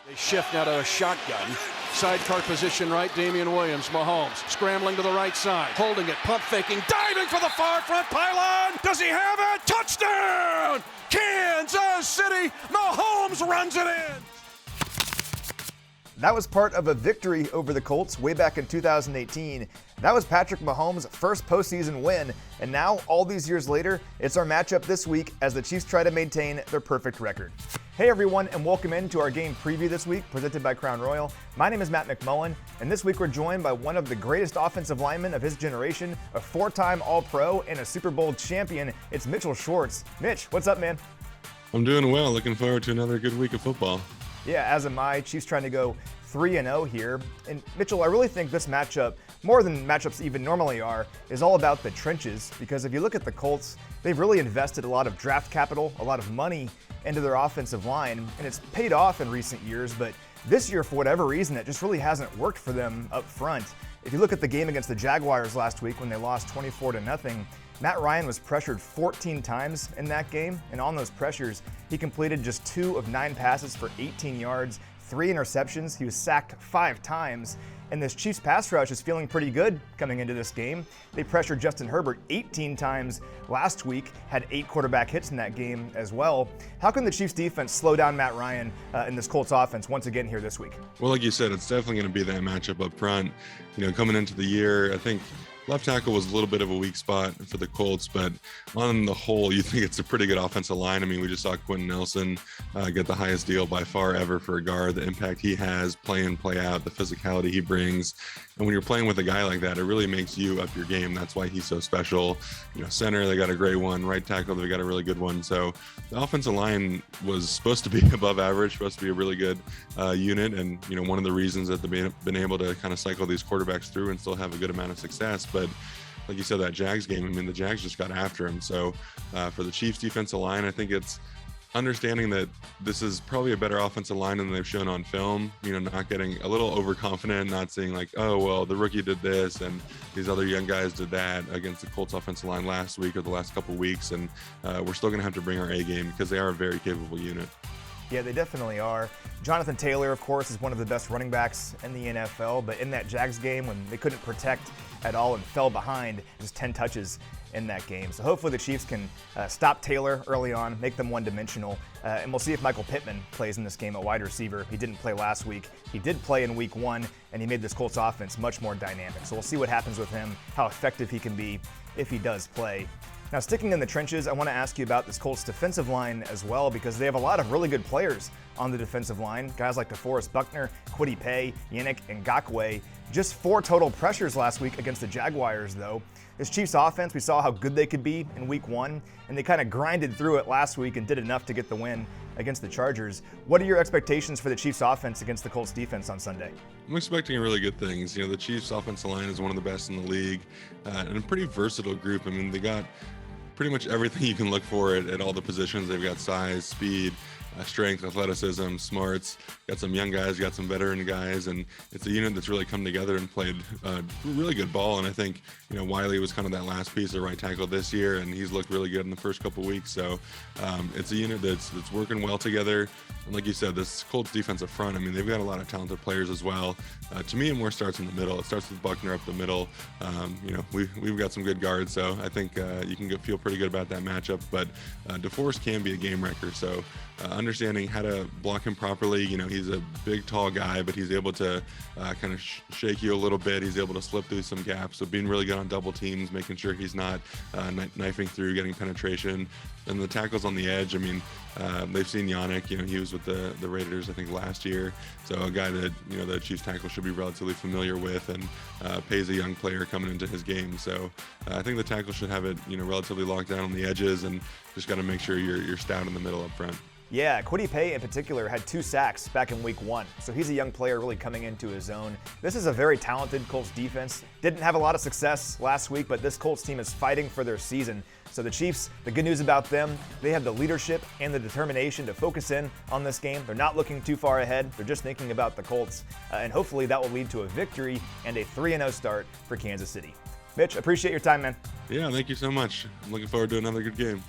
They shift now to a shotgun. Sidecar position right, Damian Williams, Mahomes scrambling to the right side, holding it, pump faking, diving for the far front pylon. Does he have it? Touchdown! Kansas City! Mahomes runs it in! That was part of a victory over the Colts way back in 2018. That was Patrick Mahomes' first postseason win, and now, all these years later, it's our matchup this week as the Chiefs try to maintain their perfect record. Hey everyone, and welcome into our game preview this week, presented by Crown Royal. My name is Matt McMullen, and this week we're joined by one of the greatest offensive linemen of his generation, a four-time All-Pro and a Super Bowl champion. It's Mitchell Schwartz. Mitch, what's up, man? I'm doing well. Looking forward to another good week of football. Yeah, as am I. Chiefs trying to go 3-0 here. And Mitchell, I really think this matchup, more than matchups even normally are, is all about the trenches. Because if you look at the Colts, they've really invested a lot of draft capital, a lot of money into their offensive line, and it's paid off in recent years. But this year, for whatever reason, it just really hasn't worked for them up front. If you look at the game against the Jaguars last week when they lost 24-0, Matt Ryan was pressured 14 times in that game, and on those pressures, he completed just 2 of 9 passes for 18 yards, 3 interceptions. He was sacked 5 times, and this Chiefs pass rush is feeling pretty good coming into this game. They pressured Justin Herbert 18 times last week, had 8 quarterback hits in that game as well. How can the Chiefs defense slow down Matt Ryan in this Colts offense once again here this week? Well, like you said, it's definitely going to be that matchup up front. You know, coming into the year, I think left tackle was a little bit of a weak spot for the Colts, but on the whole, you think it's a pretty good offensive line. I mean, we just saw Quentin Nelson get the highest deal by far ever for a guard, the impact he has, play in, play out, the physicality he brings. And when you're playing with a guy like that, it really makes you up your game. That's why he's so special. You know, center, they got a great one. Right tackle, they got a really good one. So the offensive line was supposed to be above average, supposed to be a really good unit. And, you know, one of the reasons that they've been able to kind of cycle these quarterbacks through and still have a good amount of success. But like you said, that Jags game, I mean, the Jags just got after him. So for the Chiefs defensive line, I think it's understanding that this is probably a better offensive line than they've shown on film, you know, not getting a little overconfident, not saying like, oh, well, the rookie did this and these other young guys did that against the Colts offensive line last week or the last couple of weeks. And we're still going to have to bring our A game because they are a very capable unit. Yeah, they definitely are. Jonathan Taylor, of course, is one of the best running backs in the NFL, but in that Jags game when they couldn't protect at all and fell behind, just 10 touches in that game. So hopefully the Chiefs can stop Taylor early on, make them one-dimensional, and we'll see if Michael Pittman plays in this game at wide receiver. He didn't play last week. He did play in week 1, and he made this Colts offense much more dynamic. So we'll see what happens with him, how effective he can be if he does play. Now, sticking in the trenches, I want to ask you about this Colts defensive line as well, because they have a lot of really good players on the defensive line. Guys like DeForest Buckner, Kwity Paye, Yannick Ngakoue. Just 4 total pressures last week against the Jaguars, though. This Chiefs offense, we saw how good they could be in week 1, and they kind of grinded through it last week and did enough to get the win against the Chargers. What are your expectations for the Chiefs offense against the Colts defense on Sunday? I'm expecting really good things. You know, the Chiefs offensive line is one of the best in the league and a pretty versatile group. I mean, they got pretty much everything you can look for at all the positions. They've got size, speed, strength, athleticism, smarts, got some young guys, got some veteran guys, and it's a unit that's really come together and played really good ball. And I think, you know, Wiley was kind of that last piece of right tackle this year, and he's looked really good in the first couple weeks. So it's a unit that's working well together. And like you said, this Colts defensive front, I mean, they've got a lot of talented players as well. To me, it more starts in the middle. It starts with Buckner up the middle. You know, we've got some good guards, so I think you can feel pretty good about that matchup. But DeForest can be a game wrecker, so understanding how to block him properly. You know, he's a big, tall guy, but he's able to kind of shake you a little bit. He's able to slip through some gaps. So being really good on double teams, making sure he's not knifing through, getting penetration. And the tackles on the edge, I mean, they've seen Yannick. You know, he was with the Raiders, I think, last year. So a guy that, you know, the Chiefs tackle should be relatively familiar with, and Paye's a young player coming into his game. So I think the tackle should have it, you know, relatively locked down on the edges, and just got to make sure you're stout in the middle up front. Yeah, Kwity Paye in particular had 2 sacks back in week 1, so he's a young player really coming into his own. This is a very talented Colts defense. Didn't have a lot of success last week, but this Colts team is fighting for their season. So the Chiefs, the good news about them, they have the leadership and the determination to focus in on this game. They're not looking too far ahead. They're just thinking about the Colts, and hopefully that will lead to a victory and a 3-0 start for Kansas City. Mitch, appreciate your time, man. Yeah, thank you so much. I'm looking forward to another good game.